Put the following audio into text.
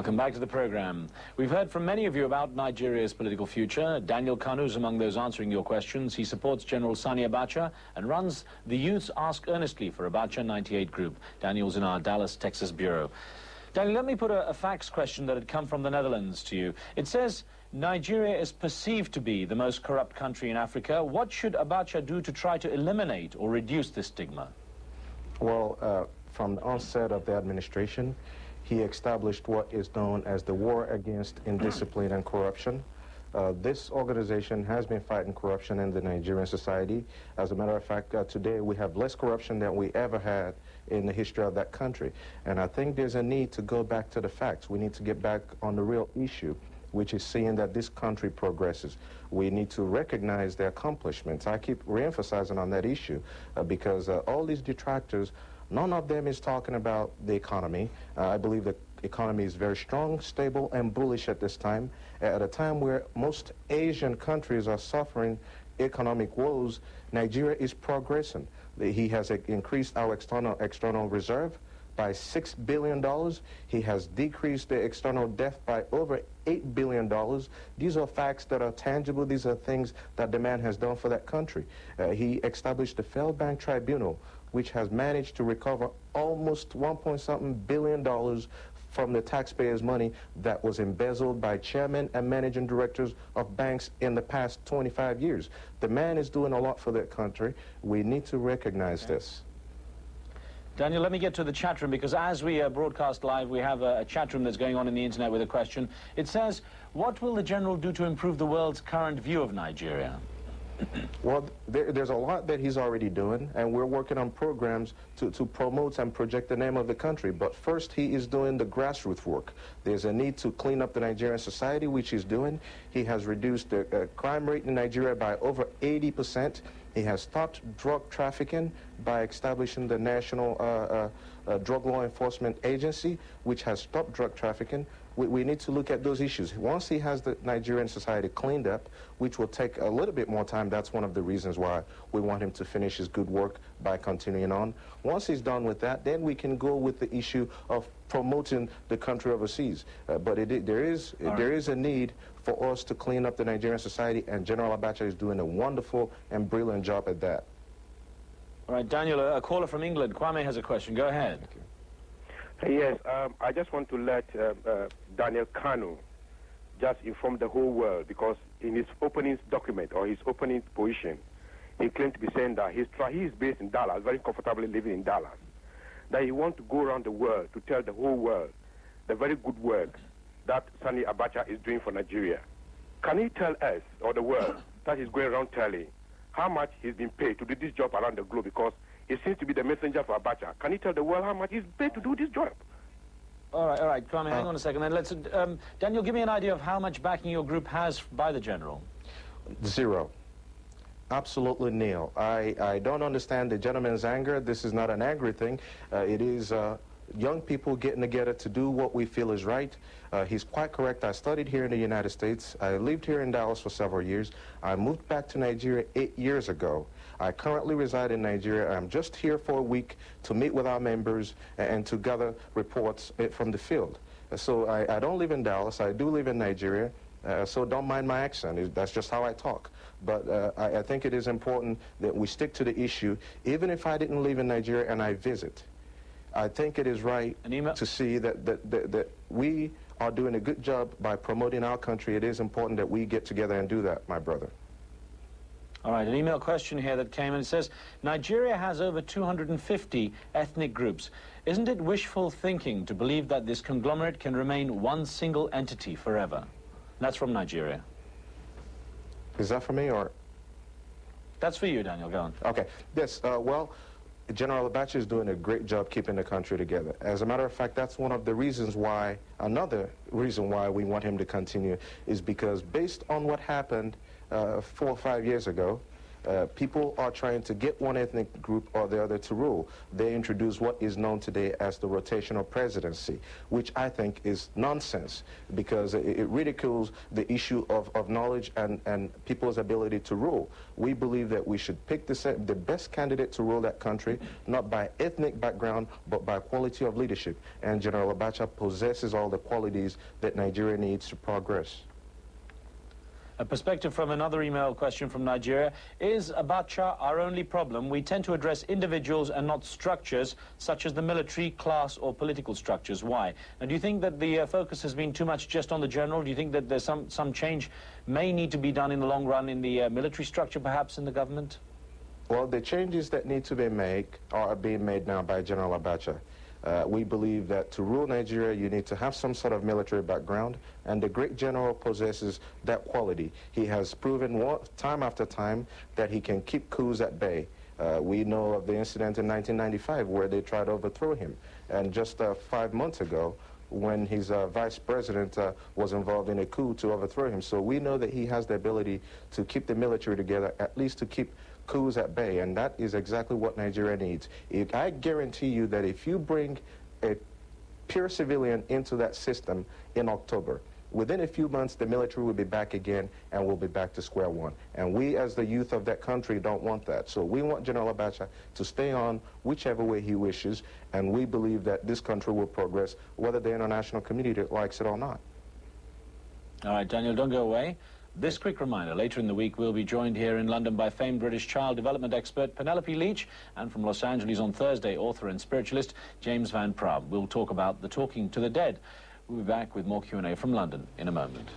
Welcome back to the program. We've heard from many of you about Nigeria's political future. Daniel Kanu is among those answering your questions. He supports General Sani Abacha and runs the Youths Ask Earnestly for Abacha 98 group. Daniel's in our Dallas, Texas bureau. Daniel, let me put a fax question that had come from the Netherlands to you. It says, Nigeria is perceived to be the most corrupt country in Africa. What should Abacha do to try to eliminate or reduce this stigma? Well, from the onset of the administration, he established what is known as the War Against Indiscipline and Corruption. This organization has been fighting corruption in the Nigerian society. As a matter of fact, today we have less corruption than we ever had in the history of that country. And I think there's a need to go back to the facts. We need to get back on the real issue, which is seeing that this country progresses. We need to recognize their accomplishments. I keep reemphasizing on that issue because all these detractors, none of them is talking about the economy. I believe the economy is very strong, stable, and bullish at this time. At a time where most Asian countries are suffering economic woes, Nigeria is progressing. He has increased our external reserve by $6 billion. He has decreased the external debt by over $8 billion. These are facts that are tangible. These are things that the man has done for that country. He established the Failed Bank Tribunal, which has managed to recover almost $1.something billion from the taxpayers' money that was embezzled by chairmen and managing directors of banks in the past 25 years. The man is doing a lot for that country. We need to recognize this. Daniel, let me get to the chat room, because as we broadcast live, we have a chat room that's going on in the internet with a question. It says, what will the General do to improve the world's current view of Nigeria? Well, there's a lot that he's already doing, and we're working on programs to promote and project the name of the country. But first, he is doing the grassroots work. There's a need to clean up the Nigerian society, which he's doing. He has reduced the crime rate in Nigeria by over 80%. He has stopped drug trafficking by establishing the National Drug Law Enforcement Agency, which has stopped drug trafficking. We need to look at those issues. Once he has the Nigerian society cleaned up, which will take a little bit more time, that's one of the reasons why we want him to finish his good work by continuing on. Once he's done with that, then we can go with the issue of promoting the country overseas. But there is a need for us to clean up the Nigerian society, and General Abacha is doing a wonderful and brilliant job at that. All right, Daniel, a caller from England, Kwame, has a question. Go ahead. Yes, I just want to let Daniel Kanu just inform the whole world, because in his opening document or his opening position, he claimed to be saying that he is based in Dallas, very comfortably living in Dallas, that he wants to go around the world to tell the whole world the very good work that Sani Abacha is doing for Nigeria. Can he tell us, or the world, that he's going around telling how much he's been paid to do this job around the globe, because he seems to be the messenger for Abacha. Can he tell the world how much he's paid to do this job? All right, Kwame, hang on a second. Then let's, Daniel, give me an idea of how much backing your group has by the General. Zero. Absolutely nil. I don't understand the gentleman's anger. This is not an angry thing. It is young people getting together to do what we feel is right. He's quite correct. I studied here in the United States. I lived here in Dallas for several years. I moved back to Nigeria 8 years ago. I currently reside in Nigeria. I'm just here for a week to meet with our members and to gather reports from the field. So I don't live in Dallas. I do live in Nigeria. So don't mind my accent. That's just how I talk. But I think it is important that we stick to the issue. Even if I didn't live in Nigeria and I visit, I think it is right to see that we are doing a good job by promoting our country. It is important that we get together and do that, my brother. All right, an email question here that came in. It says, Nigeria has over 250 ethnic groups. Isn't it wishful thinking to believe that this conglomerate can remain one single entity forever? That's from Nigeria. Is that for me, or? That's for you, Daniel. Go on. Okay. Yes, well, General Abacha is doing a great job keeping the country together. As a matter of fact, that's one of the reasons why, another reason why we want him to continue is because based on what happened 4 or 5 years ago, People are trying to get one ethnic group or the other to rule. They introduce what is known today as the rotational presidency, which I think is nonsense because it ridicules the issue of knowledge and people's ability to rule. We believe that we should pick the best candidate to rule that country, not by ethnic background, but by quality of leadership. And General Abacha possesses all the qualities that Nigeria needs to progress. A perspective from another email question from Nigeria. Is Abacha our only problem? We tend to address individuals and not structures, such as the military, class, or political structures. Why? And do you think that the focus has been too much just on the general? Do you think that there's some change may need to be done in the long run in the military structure, perhaps, in the government? Well, the changes that need to be made are being made now by General Abacha. We believe that to rule Nigeria, you need to have some sort of military background, and the great general possesses that quality. He has proven time after time that he can keep coups at bay. We know of the incident in 1995 where they tried to overthrow him, and just 5 months ago, when his vice president was involved in a coup to overthrow him. So we know that he has the ability to keep the military together, at least to keep coups at bay, and that is exactly what Nigeria needs. I guarantee you that if you bring a pure civilian into that system in October, within a few months the military will be back again and we'll be back to square one. And we as the youth of that country don't want that. So we want General Abacha to stay on whichever way he wishes, and we believe that this country will progress whether the international community likes it or not. All right, Daniel, don't go away. This quick reminder, later in the week we'll be joined here in London by famed British child development expert Penelope Leach, and from Los Angeles on Thursday, author and spiritualist James Van Praag. We'll talk about the talking to the dead. We'll be back with more Q&A from London in a moment.